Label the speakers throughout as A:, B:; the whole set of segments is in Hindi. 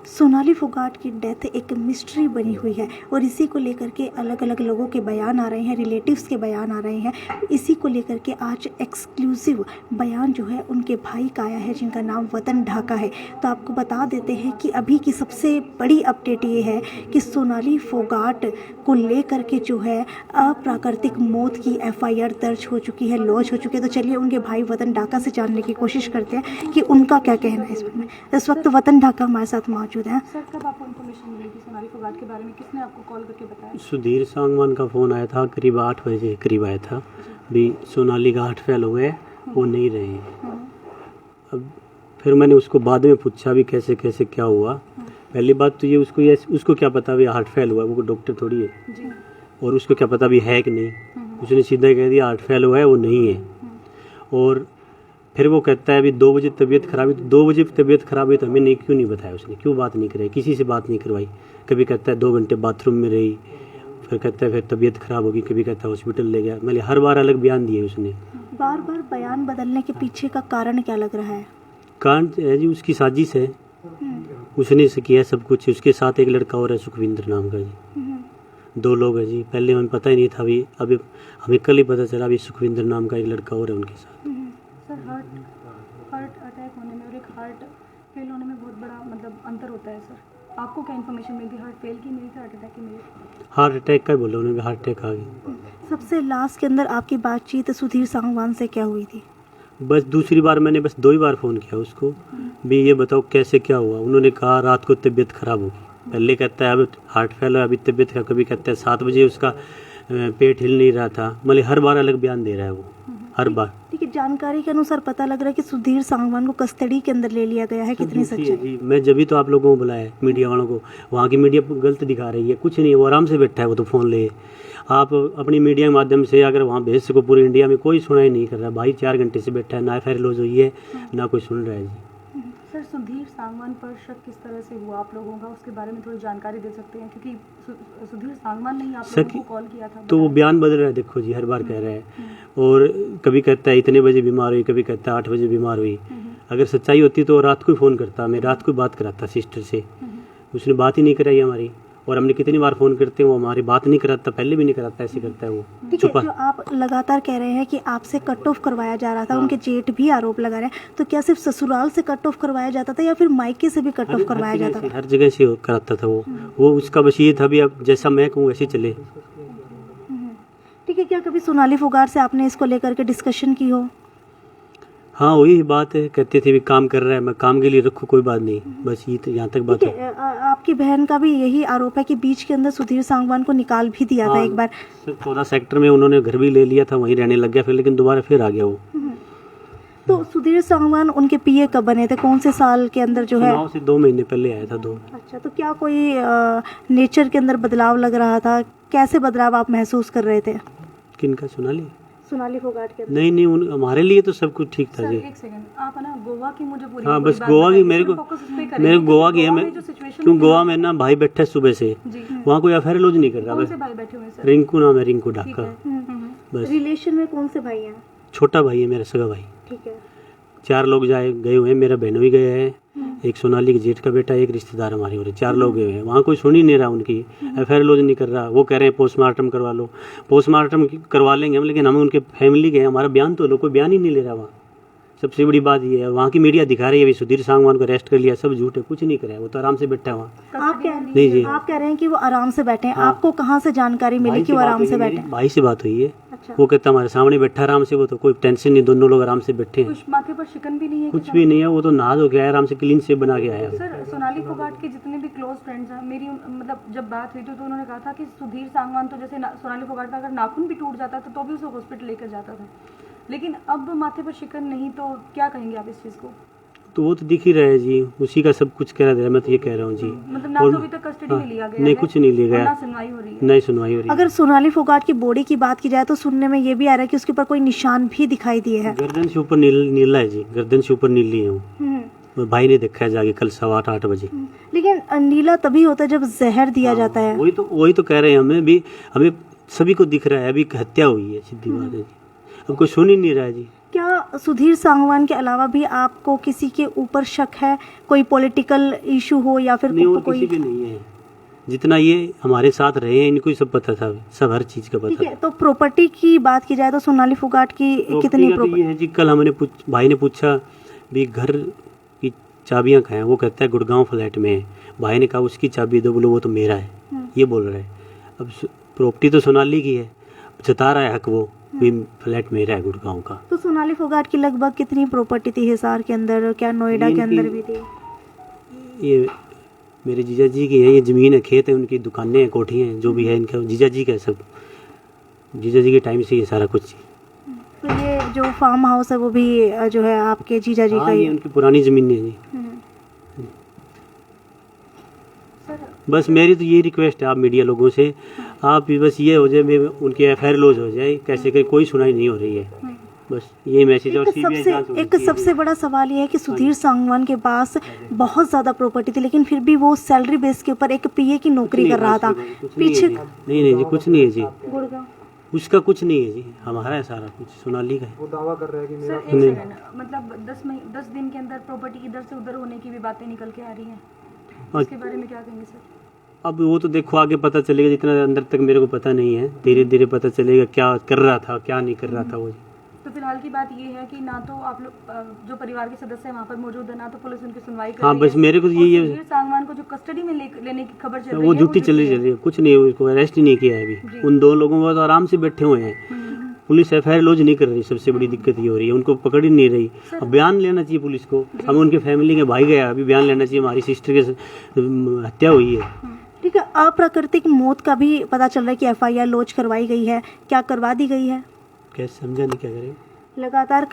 A: सोनाली फोगाट की डेथ एक मिस्ट्री बनी हुई है और इसी को लेकर के अलग अलग लोगों के बयान आ रहे हैं, रिलेटिव्स के बयान आ रहे हैं। इसी को लेकर के आज एक्सक्लूसिव बयान जो है उनके भाई का आया है, जिनका नाम वतन ढाका है। तो आपको बता देते हैं कि अभी की सबसे बड़ी अपडेट ये है कि सोनाली फोगाट को लेकर के जो है अप्राकृतिक मौत की FIR दर्ज हो चुकी है, लॉन्च हो चुकी है। तो चलिए उनके भाई वतन ढाका से जानने की कोशिश करते हैं कि उनका क्या कहना है इसमें। इस वक्त वतन ढाका हमारे साथ मौजूद है।
B: सर, कब आपको इन्फॉर्मेशन मिली थी सोनाली फोगाट के बारे में? किसने आपको कॉल करके बताया?
C: सुधीर सांगवान का फ़ोन आया था, करीब 8 बजे करीब आया था भी सोनाली का हार्ट फेल हो गया, वो नहीं रहे हैं। अब फिर मैंने उसको बाद में पूछा भी कैसे कैसे क्या हुआ। पहली बात तो ये उसको क्या पता भी हार्ट फेल हुआ, वो डॉक्टर थोड़ी है
B: जी।
C: और उसको क्या पता भी है कि नहीं। उसने सीधा कह दिया हार्ट फेल हुआ है, वो नहीं है। और फिर वो कहता है अभी 2 बजे तबीयत खराब है, तो 2 बजे तबीयत खराब है तो हमें नहीं क्यों नहीं बताया, उसने क्यों बात नहीं कराई, किसी से बात नहीं करवाई। कभी कहता है 2 घंटे बाथरूम में रही, फिर कहता है फिर तबीयत खराब होगी, कभी कहता है हॉस्पिटल ले गया। मतलब हर बार अलग बयान दिए उसने।
A: बार बार बयान बदलने के पीछे का कारण क्या लग रहा है?
C: कारण है जी उसकी साजिश है, उसने से किया सब कुछ। उसके साथ एक लड़का और है सुखविंदर नाम का जी, 2 लोग हैं जी। पहले हमें पता ही नहीं था, अभी हमें कल ही पता चला अभी सुखविंदर नाम का एक लड़का और है उनके साथ।
B: सर, हार्ट अटैक होने में और एक हार्ट फेल होने में बहुत बड़ा मतलब अंतर होता है सर। आपको क्या इन्फॉर्मेशन मिली? हार्ट फेल की मिली थी, हार्ट अटैक की मिली?
C: हार्ट अटैक का बोला उन्होंने, हार्ट अटैक आ गई।
A: सबसे लास्ट के अंदर आपकी बातचीत सुधीर सांगवान से क्या हुई थी?
C: बस दूसरी बार मैंने बस 2 ही बार फ़ोन किया उसको भी, ये बताओ कैसे क्या हुआ। उन्होंने कहा रात को तबीयत ख़राब होगी। पहले कहता है अब हार्ट फेल है, अभी तबीयत खराब। कभी कहता है 7 बजे उसका पेट हिल नहीं रहा था। मतलब हर बार अलग बयान दे रहा है वो, हर बार।
A: ठीक है, जानकारी के अनुसार पता लग रहा है कि सुधीर सांगवान को कस्टडी के अंदर ले लिया गया है। कितनी सच्चाई?
C: जी, मैं जब भी तो आप लोगों को बुलाया मीडिया वालों को, वहाँ की मीडिया गलत दिखा रही है। कुछ नहीं, वो आराम से बैठा है, वो तो फ़ोन ले। आप अपनी मीडिया के माध्यम से अगर वहाँ भेज सको, पूरे इंडिया में कोई सुनाई नहीं कर रहा। भाई 4 घंटे से बैठा है, ना FIR लॉन्च हुई है, ना कोई सुन रहा है जी।
B: सर, सुधीर सांगवान पर शक किस तरह से हुआ आप लोगों का, उसके बारे में थोड़ी जानकारी दे सकते हैं? क्योंकि सुधीर सांगवान ने ही आप लोगों को कॉल किया था।
C: तो वो बयान बदल रहा है, देखो जी, हर बार कह रहा है। और कभी कहता है इतने बजे बीमार हुई, कभी कहता है 8 बजे बीमार हुई। अगर सच्चाई होती तो रात को ही फ़ोन करता, मैं रात को बात कराता सिस्टर से। उसने बात ही नहीं कराई हमारी। और हमने कितनी बार फ़ोन करते हैं, वो हमारी बात नहीं कराता, पहले भी नहीं कराता, ऐसे करता है वो।
A: ठीक है, जो आप लगातार कह रहे हैं कि आपसे कट ऑफ करवाया जा रहा था, उनके जेठ भी आरोप लगा रहे हैं, तो क्या सिर्फ ससुराल से कट ऑफ करवाया जाता था या फिर मायके से भी कट ऑफ करवाया जाता था?
C: हर जगह से कराता था वो उसका बस ये था भी अब जैसा मैं कहूँ वैसे चले।
A: ठीक है, क्या कभी सोनाली फोगाट से आपने इसको लेकर के डिस्कशन की हो?
C: हाँ, वही बात है, कहते थे भी काम कर रहा है, मैं काम के लिए रखूँ, कोई बात नहीं, बस ये तो यहाँ तक बात है।
A: आपकी बहन का भी यही आरोप है कि बीच के अंदर सुधीर सांगवान को निकाल भी दिया था एक बार।
C: 14 सेक्टर में उन्होंने घर भी ले लिया था, वहीं रहने लग गया फिर, लेकिन दोबारा फिर आ गया वो।
A: तो सुधीर सांगवान उनके PA कब बने थे, कौन से साल के अंदर जो है?
C: चुनाव से 2 महीने पहले आया था, 2।
A: अच्छा, तो क्या कोई नेचर के अंदर बदलाव लग रहा था? कैसे बदलाव आप महसूस कर रहे थे?
C: किनका?
A: सोनाली फोगाट के अंदर?
C: नहीं, हमारे लिए तो सब कुछ ठीक था
B: सर,
C: जी।
B: एक सेकंड, आप ना गोवा की मुझे पूरी
C: हाँ,
B: पूरी
C: बस
B: बात
C: गोवा की
B: बताइए।
C: मेरे को गोवा की है। मैं क्यों गोवा में ना भाई बैठा है सुबह से, वहाँ कोई FIR लॉन्च नहीं कर रहा।
B: कौन
C: बस
B: से भाई बैठे हुए हैं सर?
C: रिंकू नाम है, रिंकू ढाका। बस
A: रिलेशन में कौन से भाई हैं?
C: छोटा भाई है मेरा, सगा भाई।
A: ठीक है।
C: 4 लोग गए हुए हैं, मेरा बहन भी गया है, एक सोनाली के जेठ का बेटा, एक रिश्तेदार हमारे, और 4 लोग गए हुए हैं। वहाँ कोई सुन ही नहीं रहा उनकी, FIR लॉन्च नहीं कर रहा। वो कह रहे हैं पोस्टमार्टम करवा लो, पोस्टमार्टम करवा लेंगे हम, लेकिन हमें उनके फैमिली के हमारा बयान तो लो, कोई बयान ही नहीं ले रहा वहाँ। सबसे बड़ी बात ये है, वहाँ की मीडिया दिखा रही है भी सुधीर सांगवान को अरेस्ट कर लिया, सब झूठ है, कुछ नहीं कराया, वो तो आराम से बैठा है वहाँ।
A: आप कह रहे हैं कि वो आराम से बैठे हैं। आपको कहाँ से जानकारी मिली कि वो आराम से बैठे?
C: भाई से बात हुई है।
A: अच्छा।
C: वो कहता हमारे सामने बैठा आराम से, वो तो कोई टेंशन नहीं, दोनों लोग आराम से बैठे हैं,
B: कुछ माथे पर शिकन भी नहीं है?
C: कुछ भी नहीं है, वो तो नहा धो के आया, आराम से क्लीन शेव बना के आया।
B: सर, सोनाली फोगाट के जितने भी क्लोज फ्रेंड्स हैं, मेरी मतलब जब बात हुई तो उन्होंने कहा था कि सुधीर सांगवान तो जैसे सोनाली फोगाट का अगर नाखून भी टूट जाता था तो भी उसे हॉस्पिटल लेकर जाता था, लेकिन अब माथे पर शिकन नहीं, तो क्या कहेंगे आप इस चीज़ को?
C: तो वो तो दिख ही रहा है जी, उसी का सब कुछ कह रहा है। मैं तो ये कह रहा हूँ जी,
B: मतलब ना तो अभी तक कस्टडी में लिया गया
C: नहीं,
B: है,
C: कुछ नहीं लिया गया,
B: ना सुनवाई हो रही है।
C: नहीं सुनवाई हो रही है।
A: अगर सोनाली फोगाट की बॉडी की बात की जाए तो सुनने में ये भी आ रहा है कि उसके ऊपर कोई निशान भी दिखाई दिए हैं।
C: गर्दन से ऊपर नीला है जी, गर्दन से ऊपर नीली है वो। भाई ने देखा है जाके कल 7:15-8 बजे।
A: लेकिन नीला तभी होता है जब जहर दिया जाता है।
C: वही तो कह रहे हैं, हमें सभी को दिख रहा है, अभी हत्या हुई है, सीधी बात है जी। अब कोई सुन ही नहीं रहा है जी।
A: क्या सुधीर सांगवान के अलावा भी आपको किसी के ऊपर शक है, कोई पॉलिटिकल इशू हो या फिर
C: नहीं, और
A: कोई?
C: किसी पे नहीं है। जितना ये हमारे साथ रहे हैं इनको ही सब पता था, सब हर चीज़ का
A: ठीक
C: पता
A: है, तो प्रॉपर्टी की बात की जाए तो सोनाली फोगाट की
C: था।
A: कितनी
C: तो ये है जी, कल हमने भाई ने पूछा भी घर की चाबियाँ कहाँ हैं, वो कहता है गुड़गांव फ्लैट में है। भाई ने कहा उसकी चाबी दो, बोलो वो तो मेरा है, ये बोल रहा है। अब प्रॉपर्टी तो सोनाली की है, जता रहा है हक वो भी फ्लैट मेरा है गुड़गांव का।
A: तो सोनाली फोगाट की लगभग कितनी प्रॉपर्टी थी हिसार के अंदर, क्या नोएडा के अंदर भी थी?
C: ये मेरे जीजा जी की है, ये ज़मीन है, खेत है, उनकी दुकानें हैं, कोठियाँ हैं, जो भी है इनका जीजा जी का है सब। जीजा जी के टाइम से ये सारा कुछ।
A: तो ये जो फार्म हाउस है वो भी जो है आपके जीजा जी का
C: हाँ,
A: ही
C: ये
A: है?
C: उनकी पुरानी ज़मीन है जी।
B: सर
C: बस मेरी तो यही रिक्वेस्ट है आप मीडिया लोगों से, आप भी बस ये हो जाए मैं उनकी एफआईआर लॉज हो जाए, कैसे करे कोई सुनाई नहीं हो रही है, बस यही मैसेज। और सीबीआई जांच होनी
A: एक
C: चाहिए।
A: सबसे बड़ा सवाल ये है कि सुधीर सांगवान के पास बहुत ज़्यादा प्रॉपर्टी थी, लेकिन फिर भी वो सैलरी बेस के ऊपर एक पीए की नौकरी कर रहा था पीछे।
C: नहीं नहीं जी, कुछ नहीं है जी,
A: गुड़गांव
C: उसका कुछ नहीं है जी, हमारा है सारा कुछ, सोनाली का है।
D: वो दावा कर रहा है कि मेरा
B: सर एक सेकंड, मतलब 10 दिन के अंदर प्रॉपर्टी इधर से उधर होने की भी बातें निकल के आ रही हैं, इसके बारे में क्या कहेंगे सर?
C: अब वो तो देखो आगे पता चलेगा, जितना अंदर तक मेरे को पता नहीं है, धीरे धीरे पता चलेगा क्या कर रहा था क्या नहीं कर रहा था वो।
B: तो फिलहाल की बात ये है कि ना तो आप लोग जो परिवार के सदस्य हैं वहाँ पर मौजूद है, ना तो पुलिस उनकी सुनवाई कर
C: हाँ,
B: रही
C: बस
B: है।
C: मेरे को तो
B: और
C: यही है,
B: सुधीर सांगवान को जो कस्टडी में लेने की खबर चल रही है
C: वो झूठी चल रही है, कुछ नहीं, उसको अरेस्ट ही नहीं किया है अभी। उन दो लोगों को तो आराम से बैठे हुए हैं, पुलिस एफआईआर लॉज नहीं कर रही, सबसे बड़ी दिक्कत ये हो रही है, उनको पकड़ ही नहीं रही। अब बयान लेना चाहिए पुलिस को, अब उनके फैमिली के भाई गया, अभी बयान लेना चाहिए, हमारी सिस्टर की हत्या हुई है।
A: ठीक है, अप्राकृतिक मौत का भी पता चल रहा है कि एफआईआर लॉन्च करवाई गई है, क्या करवा दी गई है?
C: कैसे समझा नहीं, क्या करें?
A: लगातार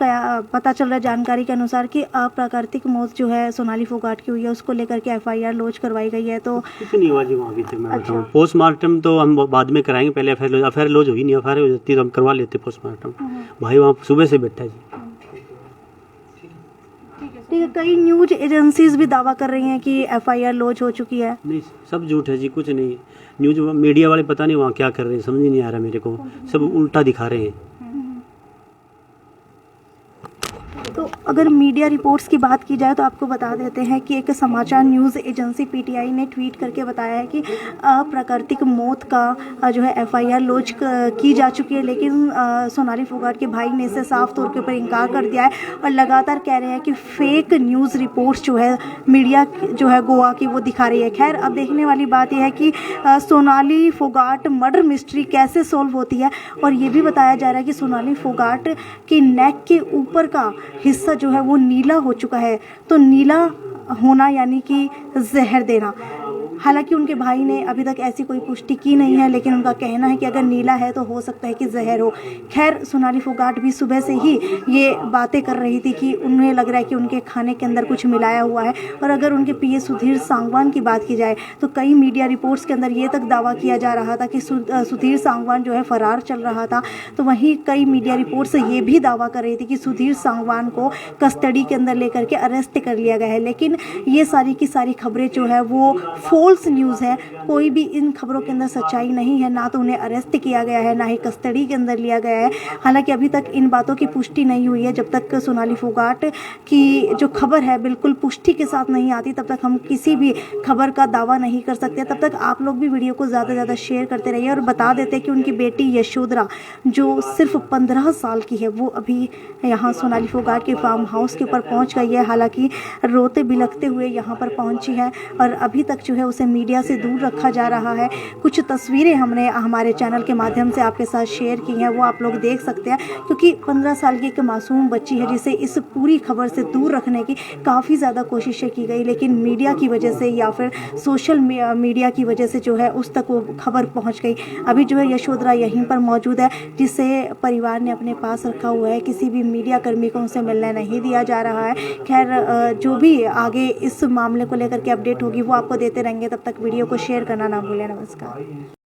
A: पता चल रहा है जानकारी के अनुसार कि अप्राकृतिक मौत जो है सोनाली फोगाट की हुई है, उसको लेकर के एफआईआर लॉन्च करवाई गई है। तो
C: कुछ नहीं हुआ जी वहाँ अभी तक, मैं बताऊँ। पोस्टमार्टम तो हम बाद में कराएंगे, पहले एफआईआर लॉज हुई नहीं, एफआईआर हो जाती तो हम करवा लेते पोस्टमार्टम। भाई वहाँ सुबह से बैठा है जी।
A: ठीक है, कई न्यूज एजेंसीज भी दावा कर रही हैं कि एफआईआर लॉन्च हो चुकी है।
C: नहीं, सब झूठ है जी, कुछ नहीं। न्यूज मीडिया वाले पता नहीं वहाँ क्या कर रहे हैं, समझ ही नहीं आ रहा मेरे को, सब उल्टा दिखा रहे हैं।
A: तो अगर मीडिया रिपोर्ट्स की बात की जाए तो आपको बता देते हैं कि एक समाचार न्यूज़ एजेंसी पीटीआई ने ट्वीट करके बताया है कि अप्राकृतिक मौत का जो है एफआईआर लॉन्च की जा चुकी है, लेकिन सोनाली फोगाट के भाई ने इसे साफ तौर के ऊपर इनकार कर दिया है और लगातार कह रहे हैं कि फेक न्यूज़ रिपोर्ट्स जो है मीडिया जो है गोवा की वो दिखा रही है। खैर, अब देखने वाली बात यह है कि सोनाली फोगाट मर्डर मिस्ट्री कैसे सॉल्व होती है। और ये भी बताया जा रहा है कि सोनाली फोगाट की नेक के ऊपर का हिस्सा जो है वो नीला हो चुका है। तो नीला होना यानी कि जहर देना। हालांकि उनके भाई ने अभी तक ऐसी कोई पुष्टि की नहीं है, लेकिन उनका कहना है कि अगर नीला है तो हो सकता है कि जहर हो। खैर, सोनाली फोगाट भी सुबह से ही ये बातें कर रही थी कि उन्हें लग रहा है कि उनके खाने के अंदर कुछ मिलाया हुआ है। और अगर उनके पीए सुधीर सांगवान की बात की जाए तो कई मीडिया रिपोर्ट्स के अंदर ये तक दावा किया जा रहा था कि सुधीर सांगवान जो है फरार चल रहा था। तो वहीं कई मीडिया रिपोर्ट्स ये भी दावा कर रही थी कि सुधीर सांगवान को कस्टडी के अंदर लेकर के अरेस्ट कर लिया गया है। लेकिन ये सारी की सारी खबरें जो है वो फॉल्स न्यूज़ है। कोई भी इन खबरों के अंदर सच्चाई नहीं है, ना तो उन्हें अरेस्ट किया गया है, ना ही कस्टडी के अंदर लिया गया है। हालांकि अभी तक इन बातों की पुष्टि नहीं हुई है। जब तक सोनाली फोगाट की जो खबर है बिल्कुल पुष्टि के साथ नहीं आती, तब तक हम किसी भी खबर का दावा नहीं कर सकते। तब तक आप लोग भी वीडियो को ज़्यादा से ज़्यादा शेयर करते रहिए और बता देते कि उनकी बेटी यशोधरा जो सिर्फ 15 साल की है, वो अभी यहाँ सोनाली फोगाट के फार्म हाउस के ऊपर पहुँच गई है। हालांकि रोते बिलखते हुए यहाँ पर पहुँची है और अभी तक जो है उसे मीडिया से दूर रखा जा रहा है। कुछ तस्वीरें हमने हमारे चैनल के माध्यम से आपके साथ शेयर की हैं, वो आप लोग देख सकते हैं। क्योंकि 15 साल की एक मासूम बच्ची है जिसे इस पूरी खबर से दूर रखने की काफ़ी ज़्यादा कोशिशें की गई, लेकिन मीडिया की वजह से या फिर सोशल मीडिया की वजह से जो है उस तक वो खबर पहुंच गई। अभी जो है यशोधरा यहीं पर मौजूद है, जिसे परिवार ने अपने पास रखा हुआ है। किसी भी मीडिया कर्मी को उनसे मिलने नहीं दिया जा रहा है। खैर, जो भी आगे इस मामले को लेकर के अपडेट होगी वो आपको देते रहेंगे। तब तक वीडियो को शेयर करना ना भूलें। नमस्कार।